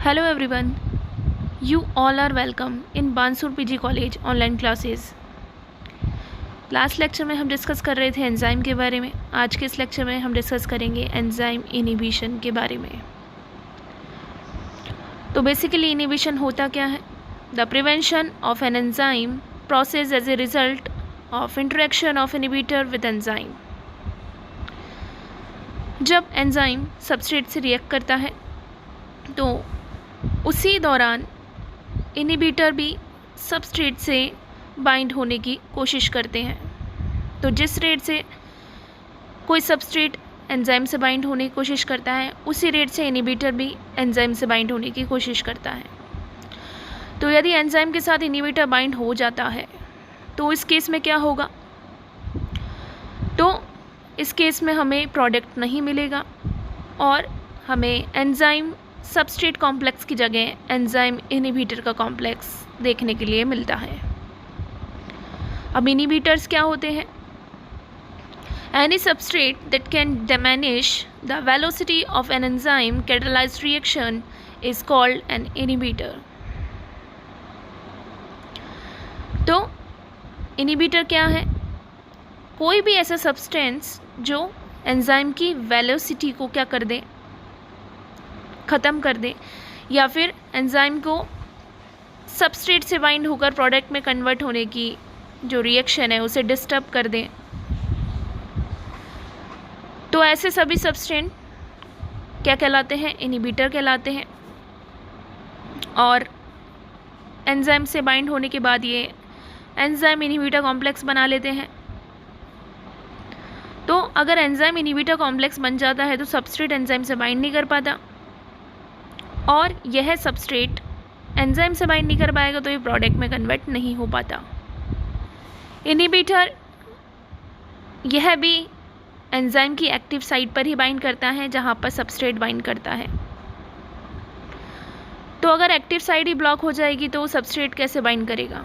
Hello everyone, you all are welcome in Bansur PG college online classes. Last lecture में हम discuss कर रहे थे एंजाइम के बारे में। आज के इस लेक्चर में हम डिस्कस करेंगे एंजाइम इनिबिशन के बारे में। तो बेसिकली इनिबिशन होता क्या है? The prevention of an enzyme process as a result of interaction of inhibitor with enzyme. जब एंजाइम सबस्ट्रेट से रिएक्ट करता है तो उसी दौरान इनिबिटर भी सबस्ट्रेट से बाइंड होने की कोशिश करते हैं। तो जिस रेट से कोई सबस्ट्रेट एंजाइम से बाइंड होने की कोशिश करता है, उसी रेट से इनिबिटर भी एंजाइम से बाइंड होने की कोशिश करता है। तो यदि एंजाइम के साथ इनिबिटर बाइंड हो जाता है तो इस केस में क्या होगा? तो इस केस में हमें प्रोडक्ट नहीं मिलेगा और हमें एंजाइम सबस्ट्रेट कॉम्प्लेक्स की जगह एंजाइम इनिबिटर का कॉम्प्लेक्स देखने के लिए मिलता है। अब इनिबिटर्स क्या होते हैं? Any substrate that can diminish the velocity of an enzyme catalysed reaction is called an inhibitor. तो इनिबिटर क्या है? कोई भी ऐसा सब्सटेंस जो एंजाइम की वेलोसिटी को क्या कर दे, ख़त्म कर दे, या फिर एंजाइम को सबस्ट्रेट से बाइंड होकर प्रोडक्ट में कन्वर्ट होने की जो रिएक्शन है उसे डिस्टर्ब कर दें। तो ऐसे सभी सबस्टेंट क्या कहलाते हैं? इनिबिटर कहलाते हैं। और एंजाइम से बाइंड होने के बाद ये एंजाइम इनिबिटर कॉम्प्लेक्स बना लेते हैं। तो अगर एंजाइम इनिबिटर कॉम्प्लेक्स बन जाता है तो सबस्ट्रेट एंजाइम से बाइंड नहीं कर पाता और यह सबस्ट्रेट एंजाइम से बाइंड नहीं कर पाएगा तो ये प्रोडक्ट में कन्वर्ट नहीं हो पाता। इनिबिटर यह भी एंजाइम की एक्टिव साइट पर ही बाइंड करता है जहाँ पर सबस्ट्रेट बाइंड करता है। तो अगर एक्टिव साइट ही ब्लॉक हो जाएगी तो सबस्ट्रेट कैसे बाइंड करेगा?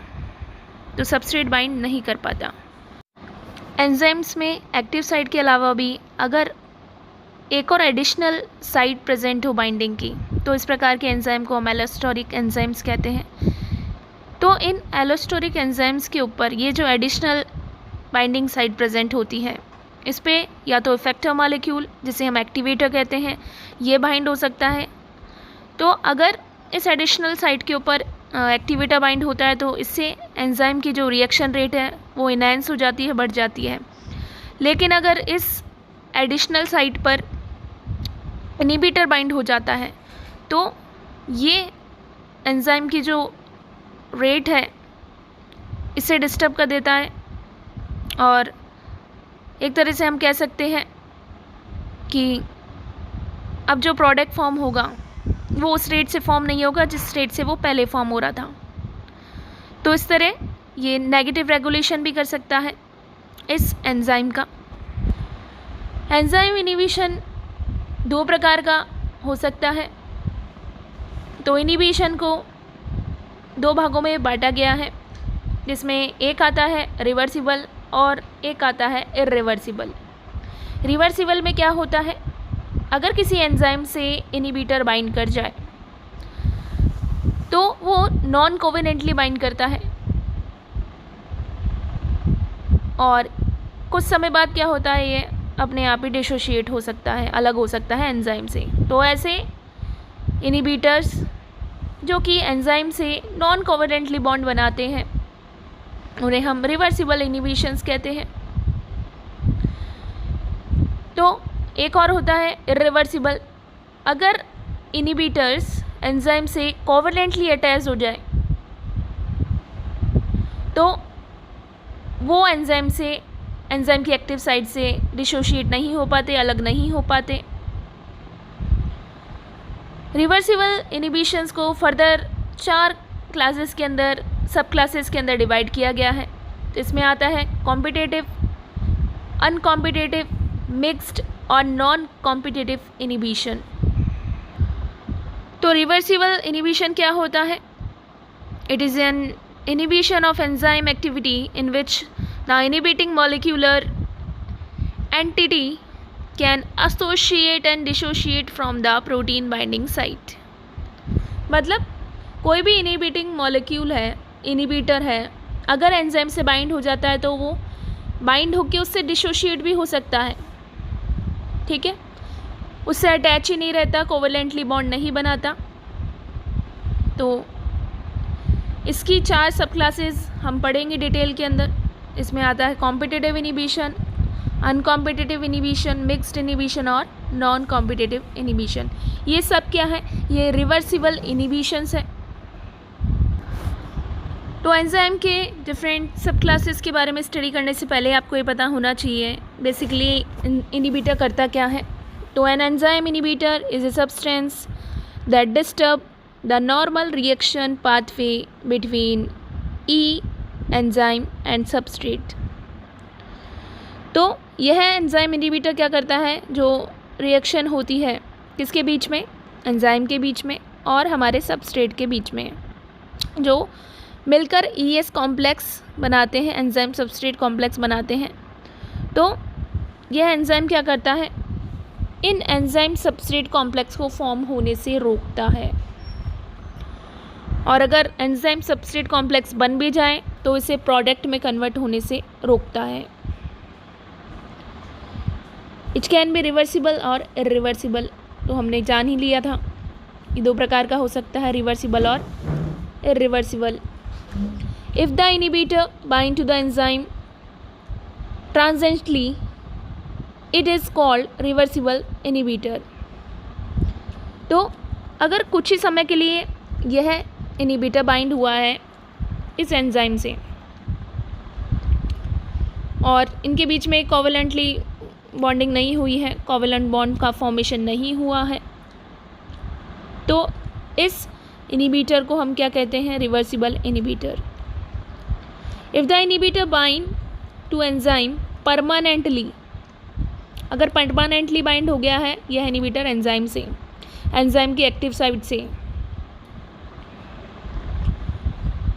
तो सबस्ट्रेट बाइंड नहीं कर पाता। एंजाइम्स में एक्टिव साइट के अलावा भी अगर एक और एडिशनल साइट प्रेजेंट हो बाइंडिंग की तो इस प्रकार के एंजाइम को हम एलोस्टोरिक एंजाइम्स कहते हैं। तो इन एलोस्टोरिक एंजाइम्स के ऊपर ये जो एडिशनल बाइंडिंग साइट प्रेजेंट होती है, इस पर या तो इफेक्टर मॉलिक्यूल जिसे हम एक्टिवेटर कहते हैं ये बाइंड हो सकता है। तो अगर इस एडिशनल साइट के ऊपर एक्टिवेटर बाइंड होता है तो इससे एंजाइम की जो रिएक्शन रेट है वो इनहेंस हो जाती है, बढ़ जाती है। लेकिन अगर इस एडिशनल साइट पर इनिबिटर बाइंड हो जाता है तो ये एंजाइम की जो रेट है इसे डिस्टर्ब कर देता है और एक तरह से हम कह सकते हैं कि अब जो प्रोडक्ट फॉर्म होगा वो उस रेट से फॉर्म नहीं होगा जिस रेट से वो पहले फॉर्म हो रहा था। तो इस तरह ये नेगेटिव रेगुलेशन भी कर सकता है इस एंजाइम का। एंजाइम इनिबिशन दो प्रकार का हो सकता है। तो इनिबिशन को दो भागों में बांटा गया है जिसमें एक आता है रिवर्सिबल और एक आता है इर्रिवर्सिबल। रिवर्सिबल में क्या होता है? अगर किसी एंजाइम से इनिबिटर बाइंड कर जाए तो वो नॉन कोवेलेंटली बाइंड करता है और कुछ समय बाद क्या होता है, ये अपने आप ही डिसोशिएट हो सकता है, अलग हो सकता है एंजाइम से। तो ऐसे इनिबिटर्स जो कि एंजाइम से नॉन कोवेलेंटली बॉन्ड बनाते हैं उन्हें हम रिवर्सिबल इनिबिशंस कहते हैं। तो एक और होता है इर्रिवर्सिबल। अगर इनिबिटर्स एंजाइम से कोवेलेंटली अटैच हो जाए तो वो एंजाइम की एक्टिव साइट से डिसोशिएट नहीं हो पाते, अलग नहीं हो पाते। रिवर्सिबल इनिबिशंस को फर्दर 4 क्लासेस के अंदर, सब क्लासेस के अंदर डिवाइड किया गया है। तो इसमें आता है कॉम्पिटिटिव, अनकॉम्पिटिटिव, मिक्स्ड और नॉन कॉम्पिटिटिव इनिबिशन। तो रिवर्सिबल इनिबिशन क्या होता है? It is an inhibition of enzyme activity in which the inhibiting molecular entity can associate and dissociate from the protein binding site. मतलब कोई भी इनिबिटिंग मॉलिक्यूल है, inhibitor है, अगर एंजाइम से बाइंड हो जाता है तो वो बाइंड होकर उससे डिसोशिएट भी हो सकता है, ठीक है, उससे अटैच ही नहीं रहता, कोवेलेंटली बॉन्ड नहीं बनाता। तो इसकी 4 सब क्लासेस हम पढ़ेंगे डिटेल के अंदर। इसमें आता है competitive inhibition, uncompetitive inhibition, mixed inhibition और नॉन कॉम्पिटिटिव इनिबिशन। ये सब क्या है? ये रिवर्सिबल इनिबिशंस है। तो एंजाइम के डिफरेंट सब क्लासेस के बारे में स्टडी करने से पहले आपको ये पता होना चाहिए बेसिकली इनिबिटर करता क्या है। तो an enzyme inhibitor is a substance that disturb the normal reaction pathway between E enzyme and substrate. तो यह एंजाइम इनिबिटर क्या करता है? जो रिएक्शन होती है किसके बीच में? एंजाइम के बीच में और हमारे सबस्ट्रेट के बीच में, जो मिलकर ES कॉम्प्लेक्स बनाते हैं, एंजाइम सबस्ट्रेट कॉम्प्लेक्स बनाते हैं। तो यह एंजाइम क्या करता है? इन एंजाइम सबस्ट्रेट कॉम्प्लेक्स को फॉर्म होने से रोकता है, और अगर एंजाइम सबस्ट्रेट कॉम्प्लेक्स बन भी जाए तो इसे प्रोडक्ट में कन्वर्ट होने से रोकता है। इट कैन बी रिवर्सिबल और इरिवर्सिबल। तो हमने जान ही लिया था, ये 2 प्रकार का हो सकता है, रिवर्सिबल और irreversible. If the inhibitor bind to the enzyme transiently it is called reversible inhibitor. तो अगर कुछ ही समय के लिए यह इनिबिटर बाइंड हुआ है इस एंजाइम से और इनके बीच में कोवेलेंटली बॉन्डिंग नहीं हुई है, कोवेलेंट बॉन्ड का फॉर्मेशन नहीं हुआ है, तो इस इनिबिटर को हम क्या कहते हैं? Reversible inhibitor. If the inhibitor bind to enzyme permanently, अगर परमानेंटली बाइंड हो गया है यह इनिबिटर एंजाइम से, एंजाइम की एक्टिव साइट से,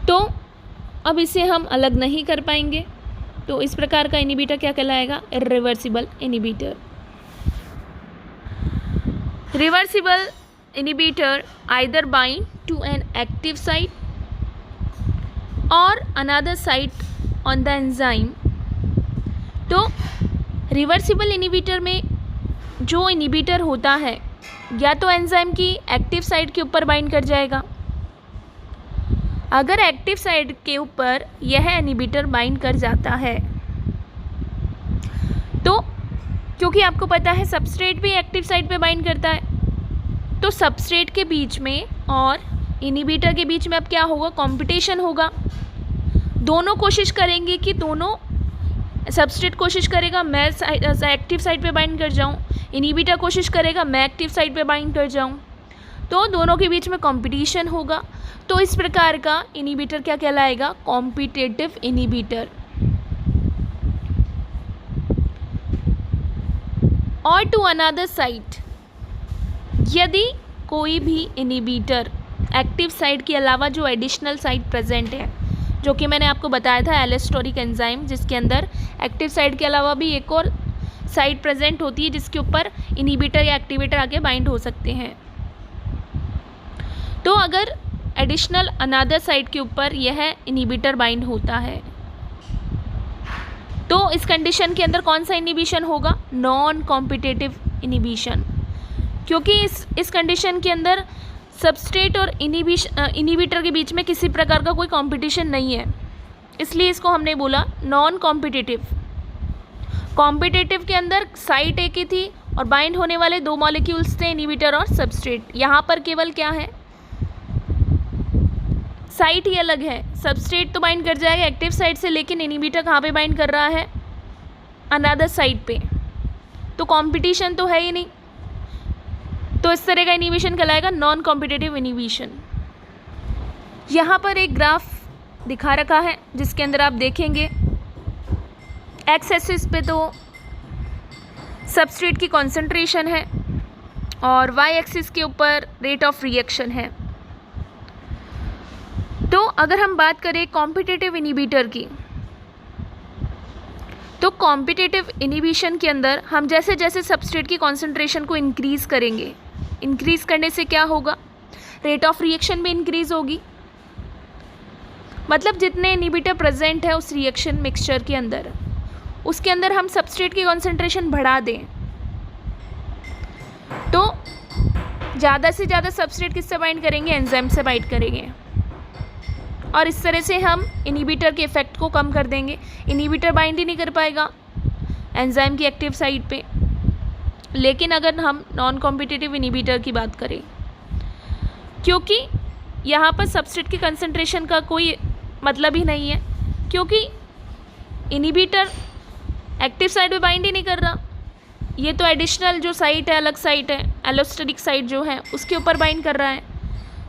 तो अब इसे हम अलग नहीं कर पाएंगे। तो इस प्रकार का इनिबिटर क्या कहलाएगा? Irreversible inhibitor. Reversible inhibitor either bind to an active site or another site on the enzyme. तो रिवर्सिबल इनिबिटर में जो इनिबिटर होता है या तो एंजाइम की एक्टिव साइट के ऊपर बाइंड कर जाएगा, अगर एक्टिव साइट के ऊपर यह इनिबिटर बाइंड कर जाता है तो क्योंकि आपको पता है सबस्ट्रेट भी एक्टिव साइट पे बाइंड करता है, तो सबस्ट्रेट के बीच में और इनिबिटर के बीच में अब क्या होगा? कंपटीशन होगा। दोनों कोशिश करेंगे कि दोनों, सबस्ट्रेट कोशिश करेगा मैं एक्टिव साइट पे बाइंड कर जाऊं, इनिबिटर कोशिश करेगा मैं एक्टिव साइट पे बाइंड कर जाऊं, तो दोनों के बीच में कंपटीशन होगा। तो इस प्रकार का इनिबिटर क्या कहलाएगा? Competitive inhibitor. और टू अनदर साइट, यदि कोई भी इनिबिटर एक्टिव साइट के अलावा जो एडिशनल साइट प्रेजेंट है, जो कि मैंने आपको बताया था एलेस्टोरिक एंजाइम, जिसके अंदर एक्टिव साइट के अलावा भी एक और साइट प्रेजेंट होती है जिसके ऊपर इनिबिटर या एक्टिवेटर आके बाइंड हो सकते हैं। तो अगर एडिशनल अनदर साइट के ऊपर यह इनिबिटर बाइंड होता है तो इस कंडीशन के अंदर कौन सा इनिबिशन होगा? नॉन कॉम्पिटिटिव इनिबिशन, क्योंकि इस कंडीशन के अंदर सबस्ट्रेट और इनिबिटर के बीच में किसी प्रकार का कोई कंपटीशन नहीं है, इसलिए इसको हमने बोला नॉन कॉम्पिटिटिव। कॉम्पिटिटिव के अंदर साइट एक ही थी और बाइंड होने वाले 2 मॉलिक्यूल्स थे, इनिबिटर और सबस्ट्रेट। यहाँ पर केवल क्या है? साइट ही अलग है। सबस्ट्रेट तो बाइंड कर जाएगा एक्टिव साइट से, लेकिन इनिबिटर कहाँ पे बाइंड कर रहा है? अनदर साइट पे, तो कंपटीशन तो है ही नहीं। तो इस तरह का इनिबिशन कहलाएगा नॉन कॉम्पिटिटिव इनिबिशन। यहाँ पर एक ग्राफ दिखा रखा है जिसके अंदर आप देखेंगे एक्स एक्सिस पे तो सबस्ट्रेट की कॉन्सेंट्रेशन है और वाई एक्सिस के ऊपर रेट ऑफ रिएक्शन है। तो अगर हम बात करें कॉम्पिटिटिव इनिबिटर की, तो कॉम्पिटिटिव इनिबिशन के अंदर हम जैसे जैसे सबस्ट्रेट की कॉन्सेंट्रेशन को इंक्रीज़ करेंगे, इंक्रीज़ करने से क्या होगा? रेट ऑफ रिएक्शन भी इंक्रीज होगी। मतलब जितने इनहिबिटर प्रेजेंट है उस रिएक्शन मिक्सचर के अंदर, उसके अंदर हम सबस्ट्रेट की कॉन्सेंट्रेशन बढ़ा दें तो ज़्यादा से ज़्यादा सबस्ट्रेट किससे बाइंड करेंगे, एंजाइम से बाइंड करेंगे, और इस तरह से हम इनहिबिटर के इफेक्ट को कम कर देंगे। इनहिबिटर बाइंड ही नहीं कर पाएगा एंजाइम की एक्टिव साइट पे। लेकिन अगर हम नॉन कॉम्पिटिटिव इनहिबिटर की बात करें, क्योंकि यहाँ पर सबस्ट्रेट की कंसंट्रेशन का कोई मतलब ही नहीं है, क्योंकि इनहिबिटर एक्टिव साइट पे बाइंड ही नहीं कर रहा, ये तो एडिशनल जो साइट है, अलग साइट है, एलोस्टेरिक साइट जो है उसके ऊपर बाइंड कर रहा है।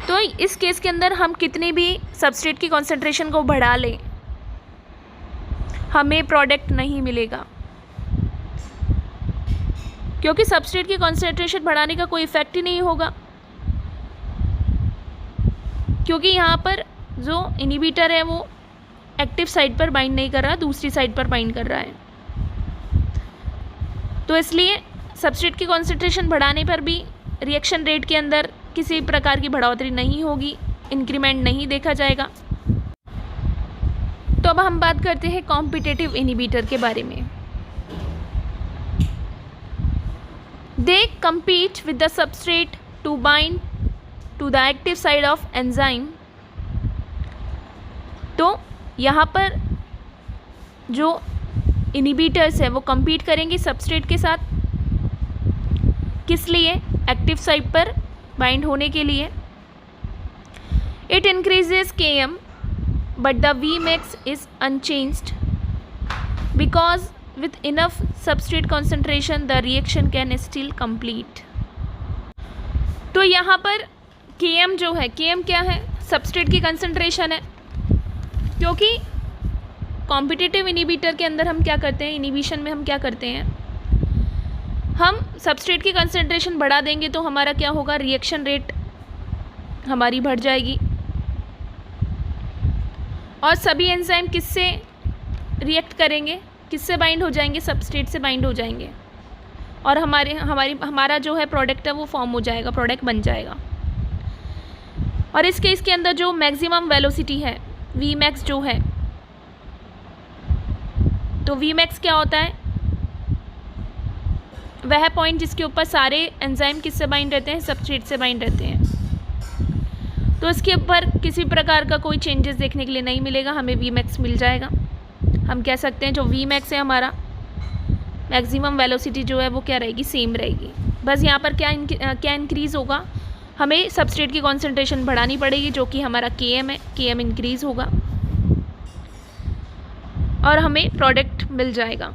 तो इस केस के अंदर हम कितनी भी सबस्ट्रेट की कॉन्सेंट्रेशन को बढ़ा लें, हमें प्रोडक्ट नहीं मिलेगा, क्योंकि सबस्ट्रेट की कॉन्सेंट्रेशन बढ़ाने का कोई इफेक्ट ही नहीं होगा, क्योंकि यहाँ पर जो इनहिबिटर है वो एक्टिव साइट पर बाइंड नहीं कर रहा, दूसरी साइट पर बाइंड कर रहा है। तो इसलिए सबस्ट्रेट की कॉन्सेंट्रेशन बढ़ाने पर भी रिएक्शन रेट के अंदर किसी प्रकार की बढ़ोतरी नहीं होगी, इंक्रीमेंट नहीं देखा जाएगा। तो अब हम बात करते हैं कॉम्पिटिटिव इनहिबिटर के बारे में। दे compete with the substrate to bind to the active side of enzyme। तो यहाँ पर जो इनहिबिटर्स है वो compete करेंगे सबस्ट्रेट के साथ, किस लिए, एक्टिव साइट पर बाइंड होने के लिए। It increases Km but the Vmax is unchanged because with enough substrate concentration the reaction can still complete। तो यहाँ पर Km जो है, Km क्या है, सबस्ट्रेट की कंसंट्रेशन है, क्योंकि कॉम्पिटिटिव इनहिबिटर के अंदर हम क्या करते हैं, इनहिबिशन में हम क्या करते हैं, हम सबस्ट्रेट की कंसंट्रेशन बढ़ा देंगे तो हमारा क्या होगा, रिएक्शन रेट हमारी बढ़ जाएगी, और सभी एंजाइम किससे रिएक्ट करेंगे, किससे बाइंड हो जाएंगे, सबस्ट्रेट से बाइंड हो जाएंगे, और हमारा जो है प्रोडक्ट है वो फॉर्म हो जाएगा, प्रोडक्ट बन जाएगा। और इस केस के अंदर जो मैक्सिमम वेलोसिटी है Vmax जो है, तो Vmax क्या होता है, वह पॉइंट जिसके ऊपर सारे एंजाइम किससे बाइंड रहते हैं, सबस्ट्रेट से बाइंड रहते हैं। तो इसके ऊपर किसी प्रकार का कोई चेंजेस देखने के लिए नहीं मिलेगा, हमें Vmax मिल जाएगा। हम कह सकते हैं जो Vmax है हमारा मैक्सिमम वेलोसिटी जो है वो क्या रहेगी, सेम रहेगी। बस यहाँ पर क्या इंक्रीज़ होगा, हमें सबस्ट्रेट की कॉन्सेंट्रेशन बढ़ानी पड़ेगी, जो कि हमारा Km है, Km इंक्रीज़ होगा और हमें प्रोडक्ट मिल जाएगा।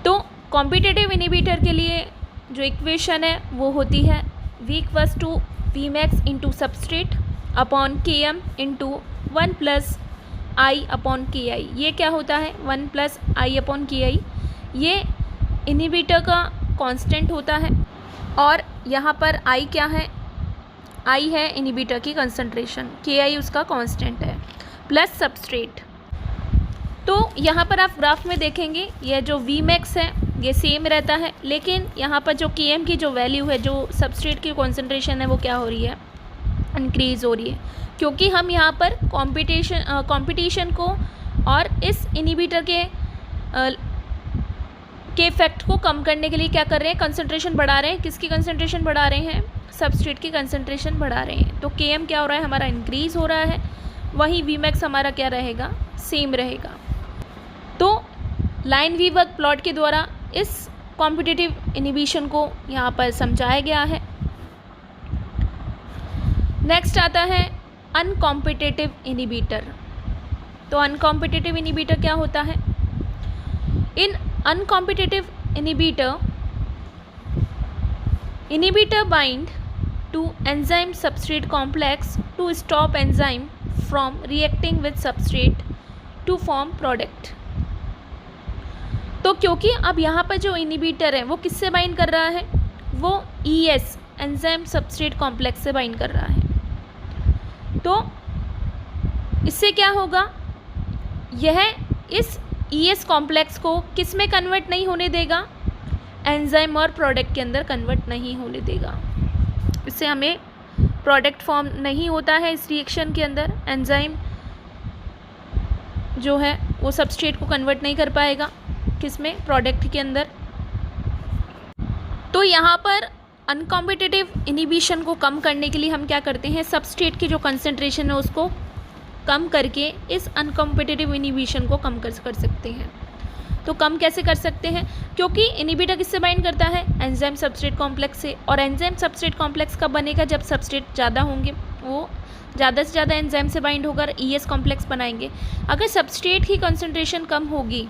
तो कॉम्पिटिटिव इनहिबिटर के लिए जो इक्वेशन है वो होती है V = Vmax into substrate upon Km into 1 + I/Ki। ये क्या होता है, 1 + I/Ki, ये इनहिबिटर का कांस्टेंट होता है, और यहाँ पर I क्या है, I है इनहिबिटर की कंसंट्रेशन, Ki उसका कांस्टेंट है, प्लस सबस्ट्रेट। तो यहाँ पर आप ग्राफ में देखेंगे ये जो Vmax है ये सेम रहता है, लेकिन यहाँ पर जो Km की जो वैल्यू है, जो सबस्ट्रेट की कॉन्सेंट्रेशन है वो क्या हो रही है, इंक्रीज़ हो रही है, क्योंकि हम यहाँ पर कंपटीशन को और इस इनहिबिटर के इफेक्ट को कम करने के लिए क्या कर रहे हैं, कंसंट्रेशन बढ़ा रहे हैं। किसकी कंसंट्रेशन बढ़ा रहे हैं, सबस्ट्रेट की कंसंट्रेशन बढ़ा रहे हैं। तो Km क्या हो रहा है, हमारा इंक्रीज़ हो रहा है, वहीं Vmax हमारा क्या रहेगा, सेम रहेगा। तो लाइनवीवर प्लॉट के द्वारा इस कॉम्पिटिटिव इनहिबिशन को यहाँ पर समझाया गया है। नेक्स्ट आता है अनकॉम्पिटिटिव इनहिबिटर। तो अनकॉम्पिटिटिव इनहिबिटर क्या होता है, इन uncompetitive inhibitor bind to enzyme substrate complex to stop enzyme from reacting with substrate to form product. तो क्योंकि अब यहाँ पर जो इनहिबिटर है वो किससे बाइंड कर रहा है, वो ES एंजाइम सबस्ट्रेट कॉम्प्लेक्स से बाइंड कर रहा है। तो इससे क्या होगा, यह इस ES कॉम्प्लेक्स को किस में कन्वर्ट नहीं होने देगा, एंजाइम और प्रोडक्ट के अंदर कन्वर्ट नहीं होने देगा। इससे हमें प्रोडक्ट फॉर्म नहीं होता है इस रिएक्शन के अंदर, एंजाइम जो है वो सबस्ट्रेट को कन्वर्ट नहीं कर पाएगा किसमें, प्रोडक्ट के अंदर। तो यहाँ पर अनकॉम्पिटिटिव इनिबिशन को कम करने के लिए हम क्या करते हैं, सबस्ट्रेट की जो कंसंट्रेशन है उसको कम करके इस अनकॉम्पिटिटिव इनिबिशन को कम कर सकते हैं। तो कम कैसे कर सकते हैं, क्योंकि इनिबिटर किससे बाइंड करता है, एंजाइम सबस्ट्रेट कॉम्प्लेक्स से। और एंजाइम सबस्ट्रेट कॉम्प्लेक्स कब बनेगा, जब सबस्ट्रेट ज़्यादा होंगे, वो ज़्यादा से ज़्यादा एंजाइम से बाइंड होकर ES कॉम्प्लेक्स बनाएंगे। अगर सबस्ट्रेट की कंसंट्रेशन कम होगी,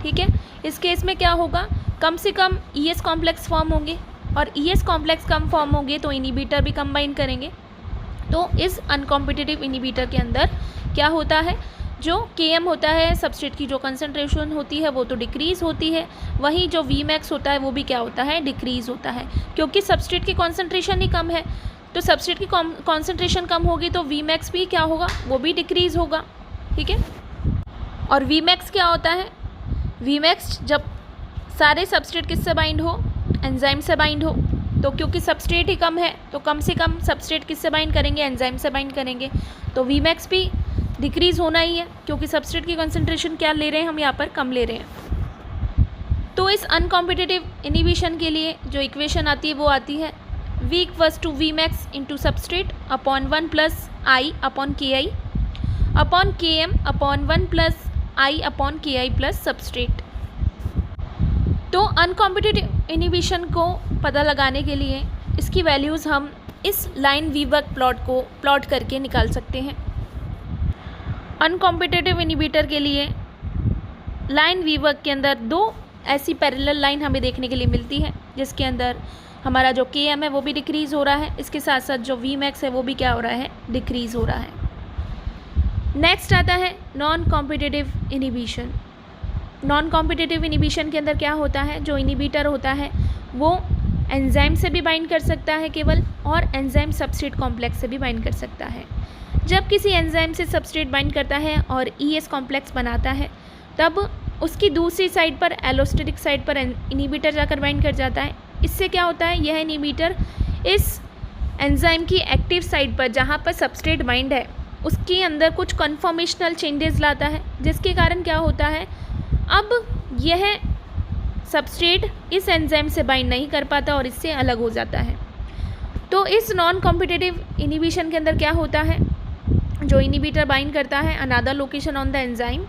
ठीक है, इस केस में क्या होगा, कम से कम ES कॉम्प्लेक्स फॉर्म होंगे, और ES कॉम्प्लेक्स कम फॉर्म होंगे तो इनिबिटर भी कम बाइंड करेंगे। तो इस अनकॉम्पिटिटिव इनिबिटर के अंदर क्या होता है, जो Km होता है, सबस्ट्रेट की जो कंसंट्रेशन होती है वो तो डिक्रीज़ होती है, वहीं जो Vmax होता है वो भी क्या होता है, डिक्रीज़ होता है, क्योंकि सबस्ट्रेट की कंसंट्रेशन ही कम है। तो सबस्ट्रेट की कंसंट्रेशन कम होगी तो Vmax भी क्या होगा, वो भी डिक्रीज़ होगा, ठीक है। और Vmax क्या होता है, Vmax जब सारे सबस्ट्रेट किससे बाइंड हो, एंजाइम से बाइंड हो, तो क्योंकि सबस्ट्रेट ही कम है तो कम से कम सबस्ट्रेट किससे बाइंड करेंगे, एंजाइम से बाइंड करेंगे, तो Vmax भी डिक्रीज़ होना ही है, क्योंकि सबस्ट्रेट की कंसंट्रेशन क्या ले रहे हैं हम यहाँ पर, कम ले रहे हैं। तो इस अनकॉम्पिटिटिव इनिबिशन के लिए जो इक्वेशन आती है वो आती है V equals to Vmax into substrate upon 1 plus I upon KI upon Km upon 1 plus I upon KI plus substrate. तो अनकॉम्पिटिटिव इनिबिशन को पता लगाने के लिए इसकी वैल्यूज़ हम इस लाइन वीवर्क प्लॉट को प्लॉट करके निकाल सकते हैं। अनकॉम्पिटिटिव इनिबिटर के लिए लाइन वीवर्क के अंदर दो ऐसी पैरेलल लाइन हमें देखने के लिए मिलती है, जिसके अंदर हमारा जो Km है वो भी डिक्रीज़ हो रहा है, इसके साथ साथ जो Vmax है वो भी क्या हो रहा है, डिक्रीज़ हो रहा है। नेक्स्ट आता है non competitive inhibition. Non competitive inhibition के अंदर क्या होता है, जो इनिबिटर होता है वो एंजाइम से भी बाइंड कर सकता है केवल, और एंजाइम सबस्ट्रेट कॉम्प्लेक्स से भी बाइंड कर सकता है। जब किसी एंजाइम से सबस्ट्रेट बाइंड करता है और ES कॉम्प्लेक्स बनाता है, तब उसकी दूसरी साइड पर, एलोस्टेटिक साइड पर इनिबिटर जाकर बाइंड कर जाता है। इससे क्या होता है, यह इनिबिटर इस एंजाइम की एक्टिव साइड पर जहाँ पर सबस्ट्रेट बाइंड है उसके अंदर कुछ कन्फॉर्मेशनल चेंजेस लाता है, जिसके कारण क्या होता है, अब यह सबस्ट्रेट इस एंजाइम से बाइंड नहीं कर पाता और इससे अलग हो जाता है। तो इस नॉन कॉम्पिटिटिव इनिबिशन के अंदर क्या होता है, जो इनिबिटर बाइंड करता है another location on the enzyme,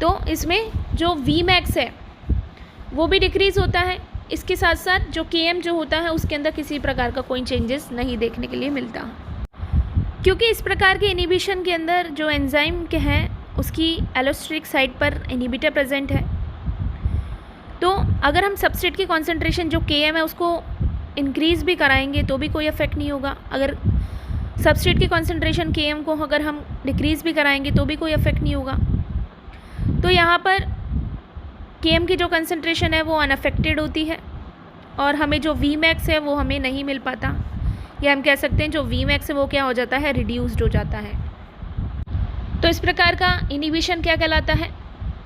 तो इसमें जो Vmax है वो भी डिक्रीज़ होता है, इसके साथ साथ जो Km जो होता है उसके अंदर किसी प्रकार का कोई चेंजेस नहीं देखने के लिए मिलता, क्योंकि इस प्रकार के इनिबिशन के अंदर जो एंजाइम के हैं उसकी एलोस्टेटिक साइड पर इनिबिटर प्रेजेंट है। तो अगर हम सबस्ट्रेट की कॉन्सेंट्रेशन जो Km है उसको इंक्रीज़ भी कराएंगे तो भी कोई इफेक्ट नहीं होगा, अगर सबस्ट्रेट की कॉन्सेंट्रेशन Km को अगर हम डिक्रीज़ भी कराएंगे तो भी कोई इफेक्ट नहीं होगा। तो यहाँ पर Km की जो कंसंट्रेशन है वो अनअफेक्टेड होती है, और हमें जो Vmax है वो हमें नहीं मिल पाता, या हम कह सकते हैं जो Vmax है वो क्या हो जाता है, रिड्यूस्ड हो जाता है। तो इस प्रकार का इनिबिशन क्या कहलाता है,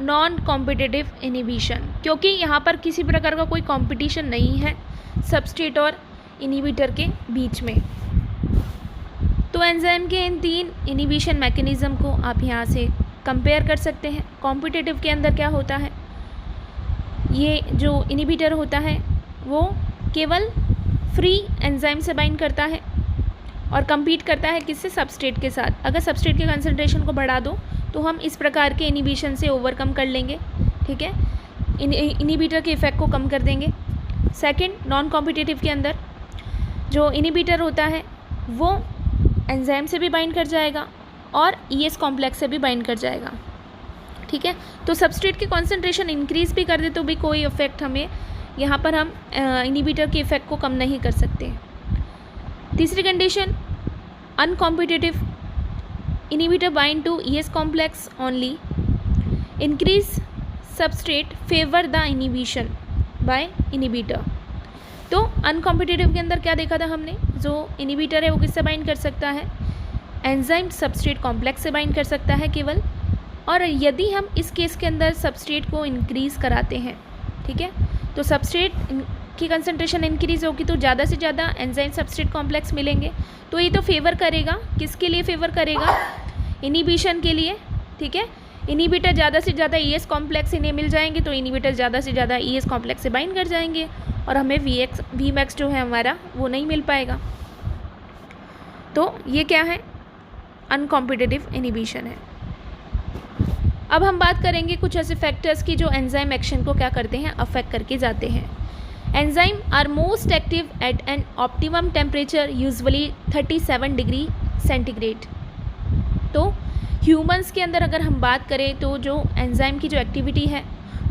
नॉन कॉम्पिटिटिव इनिबिशन, क्योंकि यहाँ पर किसी प्रकार का कोई कंपटीशन नहीं है सबस्ट्रेट और इनिबिटर के बीच में। तो एंजाइम के इन तीन इनिबिशन मैकेनिज़्म को आप यहाँ से कंपेयर कर सकते हैं। कॉम्पिटिटिव के अंदर क्या होता है, ये जो इनिबिटर होता है वो केवल फ्री एंजाइम से बाइंड करता है और compete करता है किससे, सबस्ट्रेट के साथ। अगर सबस्ट्रेट के कंसंट्रेशन को बढ़ा दो तो हम इस प्रकार के इनिबिशन से ओवरकम कर लेंगे, ठीक है, इनिबिटर के इफेक्ट को कम कर देंगे। सेकंड, नॉन कॉम्पिटिटिव के अंदर जो इनिबिटर होता है वो एंजाइम से भी बाइंड कर जाएगा और ES कॉम्प्लेक्स से भी बाइंड कर जाएगा, ठीक है। तो सबस्ट्रेट की कॉन्सेंट्रेशन इंक्रीज़ भी कर दे तो भी कोई इफेक्ट हमें यहाँ पर हम इनिबिटर के इफेक्ट को कम नहीं कर सकते। तीसरी condition, uncompetitive inhibitor bind to ES complex only, increase substrate favour the inhibition by inhibitor. तो अनकॉम्पिटिटिव के अंदर क्या देखा था हमने, जो इनिबिटर है वो किससे बाइंड कर सकता है, एंजाइम सबस्ट्रेट कॉम्प्लेक्स से बाइंड कर सकता है केवल, और यदि हम इस केस के अंदर सबस्ट्रेट को इंक्रीज़ कराते हैं, ठीक है, तो सबस्ट्रेट की कंसंट्रेशन इंक्रीज होगी तो ज़्यादा से ज़्यादा एंजाइम सब्सट्रेट कॉम्प्लेक्स मिलेंगे। तो ये तो फेवर करेगा, किसके लिए फेवर करेगा? इनिबिशन के लिए, ठीक है। इनिबिटर ज़्यादा से ज़्यादा ES कॉम्प्लेक्स इन्हें मिल जाएंगे तो इनिबिटर ज़्यादा से ज़्यादा ES कॉम्प्लेक्स से बाइंड कर जाएंगे और हमें Vmax जो है हमारा वो नहीं मिल पाएगा। तो ये क्या है? अनकॉम्पिटिटिव इनिबिशन है। अब हम बात करेंगे कुछ ऐसे फैक्टर्स की जो एंजाइम एक्शन को क्या करते हैं, अफेक्ट करके जाते हैं। Enzyme are most active at an optimum temperature usually 37 degree centigrade. तो ह्यूमंस के अंदर अगर हम बात करें तो जो एंजाइम की जो एक्टिविटी है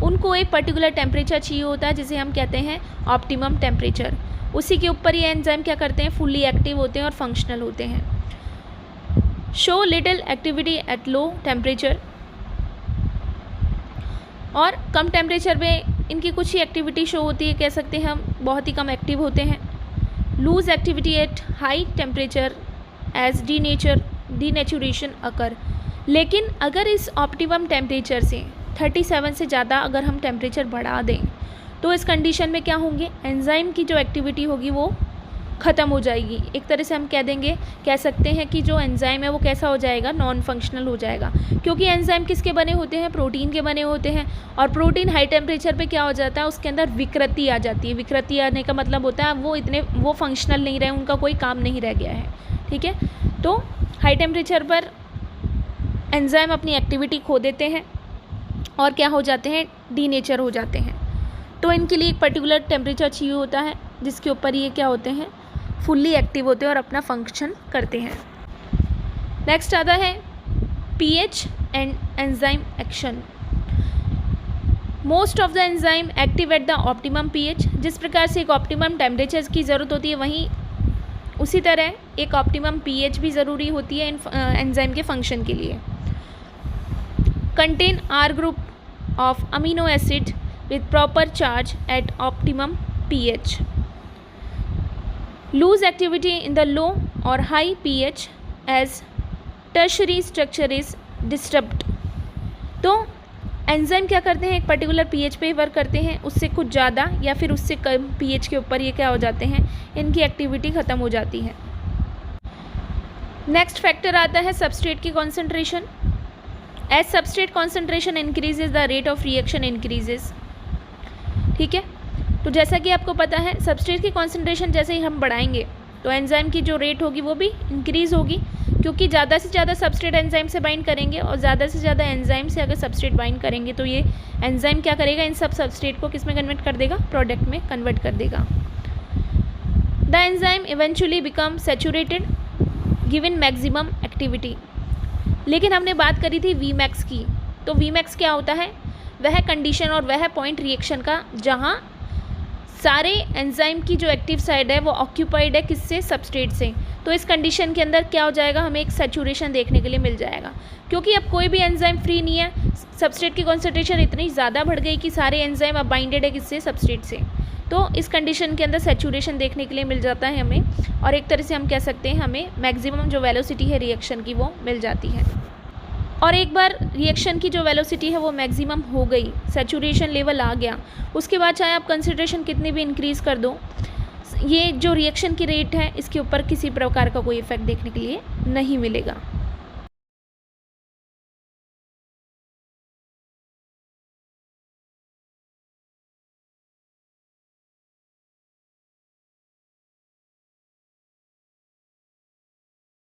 उनको एक पर्टिकुलर टेम्परेचर चाहिए होता है जिसे हम कहते हैं ऑप्टिमम टेम्परेचर। उसी के ऊपर ये एंजाइम क्या करते हैं, फुल्ली एक्टिव होते हैं और फंक्शनल होते हैं। Show little activity at low temperature, और कम टेम्परेचर में इनकी कुछ ही एक्टिविटी शो होती है, कह सकते हैं हम बहुत ही कम एक्टिव होते हैं। Lose activity at high temperature as denaturation occur. लेकिन अगर इस ऑप्टिमम टेम्परेचर से 37 से ज़्यादा अगर हम टेम्परेचर बढ़ा दें तो इस कंडीशन में क्या होंगे, एंजाइम की जो एक्टिविटी होगी वो ख़त्म हो जाएगी। एक तरह से हम कह सकते हैं कि जो एंजाइम है वो कैसा हो जाएगा, नॉन फंक्शनल हो जाएगा। क्योंकि एंजाइम किसके बने होते हैं, प्रोटीन के बने होते हैं, और प्रोटीन हाई टेम्परेचर पे क्या हो जाता है, उसके अंदर विकृति आ जाती है। विकृति आने का मतलब होता है वो फंक्शनल नहीं रहे, उनका कोई काम नहीं रह गया है, ठीक है। तो हाई टेम्परेचर पर एंजाइम अपनी एक्टिविटी खो देते हैं और क्या हो जाते हैं, डीनेचर हो जाते हैं। तो इनके लिए एक पर्टिकुलर टेम्परेचर चाहिए होता है जिसके ऊपर ये क्या होते हैं, फुल्ली एक्टिव होते हैं और अपना फंक्शन करते हैं। नेक्स्ट आता है pH and enzyme action. Most of the enzyme active at the optimum pH। जिस प्रकार से एक ऑप्टिमम टेम्परेचर की ज़रूरत होती है वहीं उसी तरह एक ऑप्टिमम pH भी ज़रूरी होती है एंजाइम के फंक्शन के लिए। Contain R group of amino acid with proper charge at optimum pH। Lose activity in the low or high pH as tertiary structure is disturbed. तो एंजाइम क्या करते हैं, एक पर्टिकुलर pH पे वर्क करते हैं, उससे कुछ ज़्यादा या फिर उससे कम pH के ऊपर ये क्या हो जाते हैं, इनकी एक्टिविटी ख़त्म हो जाती है। नेक्स्ट फैक्टर आता है सबस्ट्रेट की concentration. As substrate concentration increases the rate of reaction increases, ठीक है। तो जैसा कि आपको पता है सबस्ट्रेट की कॉन्सेंट्रेशन जैसे ही हम बढ़ाएंगे तो एंजाइम की जो रेट होगी वो भी इंक्रीज़ होगी, क्योंकि ज़्यादा से ज़्यादा सबस्ट्रेट एंजाइम से बाइंड करेंगे और ज़्यादा से ज़्यादा एंजाइम से अगर सबस्ट्रेट बाइंड करेंगे तो ये एंजाइम क्या करेगा, इन सब सबस्ट्रेट को किस में कन्वर्ट कर देगा, प्रोडक्ट में कन्वर्ट कर देगा। The enzyme eventually become saturated given maximum activity. लेकिन हमने बात करी थी Vmax की, तो Vmax क्या होता है, वह कंडीशन और वह पॉइंट रिएक्शन का जहाँ सारे एंजाइम की जो एक्टिव साइड है वो ऑक्यूपाइड है किससे, सबस्ट्रेट से। तो इस कंडीशन के अंदर क्या हो जाएगा, हमें एक सैचुरेशन देखने के लिए मिल जाएगा, क्योंकि अब कोई भी एंजाइम फ्री नहीं है। सबस्ट्रेट की कॉन्सेंट्रेशन इतनी ज़्यादा बढ़ गई कि सारे एंजाइम अब बाइंडेड है किससे, सबस्ट्रेट से। तो इस कंडीशन के अंदर सैचुरेशन देखने के लिए मिल जाता है हमें, और एक तरह से हम कह सकते हैं हमें मैक्सिमम जो वेलोसिटी है रिएक्शन की वो मिल जाती है। और एक बार रिएक्शन की जो वेलोसिटी है वो मैक्सिमम हो गई, सैचुरेशन लेवल आ गया, उसके बाद चाहे आप कंसंट्रेशन कितनी भी इंक्रीज़ कर दो, ये जो रिएक्शन की रेट है इसके ऊपर किसी प्रकार का कोई इफेक्ट देखने के लिए नहीं मिलेगा।